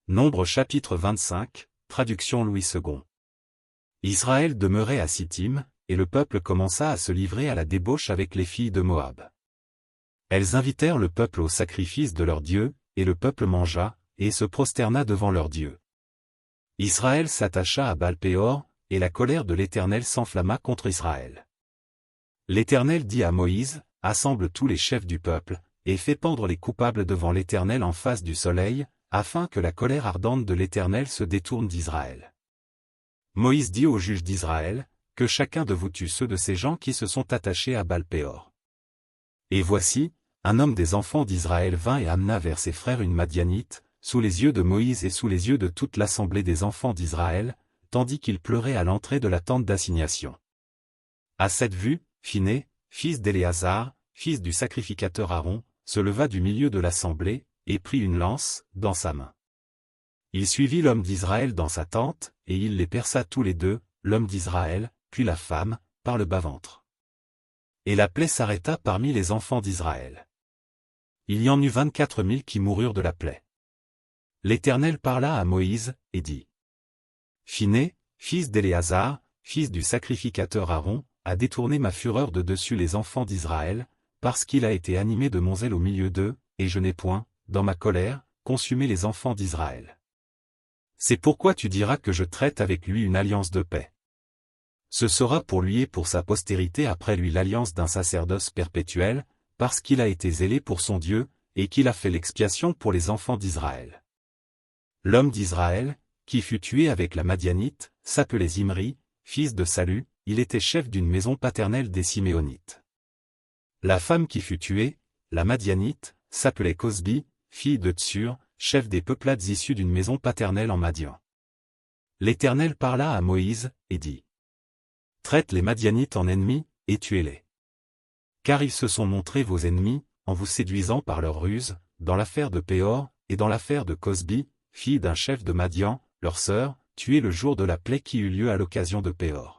Nombre chapitre 25, traduction Louis II. Israël demeurait à Sittim, et le peuple commença à se livrer à la débauche avec les filles de Moab. Elles invitèrent le peuple au sacrifice de leur Dieu, et le peuple mangea, et se prosterna devant leur Dieu. Israël s'attacha à Baal-Péor, et la colère de l'Éternel s'enflamma contre Israël. L'Éternel dit à Moïse, assemble tous les chefs du peuple, et fais pendre les coupables devant l'Éternel en face du soleil, afin que la colère ardente de l'Éternel se détourne d'Israël. Moïse dit aux juges d'Israël, que chacun de vous tue ceux de ces gens qui se sont attachés à Baal-Péor. Et voici, un homme des enfants d'Israël vint et amena vers ses frères une Madianite, sous les yeux de Moïse et sous les yeux de toute l'assemblée des enfants d'Israël, tandis qu'il pleurait à l'entrée de la tente d'assignation. À cette vue, Phiné, fils d'Éléazar, fils du sacrificateur Aaron, se leva du milieu de l'assemblée, et prit une lance, dans sa main. Il suivit l'homme d'Israël dans sa tente, et il les perça tous les deux, l'homme d'Israël, puis la femme, par le bas-ventre. Et la plaie s'arrêta parmi les enfants d'Israël. Il y en eut 24 000 qui moururent de la plaie. L'Éternel parla à Moïse, et dit. Phiné, fils d'Éléazar, fils du sacrificateur Aaron, a détourné ma fureur de dessus les enfants d'Israël, parce qu'il a été animé de mon zèle au milieu d'eux, et je n'ai point, dans ma colère, consumé les enfants d'Israël. C'est pourquoi tu diras que je traite avec lui une alliance de paix. Ce sera pour lui et pour sa postérité après lui l'alliance d'un sacerdoce perpétuel, parce qu'il a été zélé pour son Dieu, et qu'il a fait l'expiation pour les enfants d'Israël. L'homme d'Israël, qui fut tué avec la Madianite, s'appelait Zimri, fils de Salu, il était chef d'une maison paternelle des Siméonites. La femme qui fut tuée, la Madianite, s'appelait Cosbi, fille de Tsur, chef des peuplades issues d'une maison paternelle en Madian. L'Éternel parla à Moïse, et dit. Traite les Madianites en ennemis, et tuez-les. Car ils se sont montrés vos ennemis, en vous séduisant par leurs ruses, dans l'affaire de Péor, et dans l'affaire de Cosbi, fille d'un chef de Madian, leur sœur, tuée le jour de la plaie qui eut lieu à l'occasion de Péor.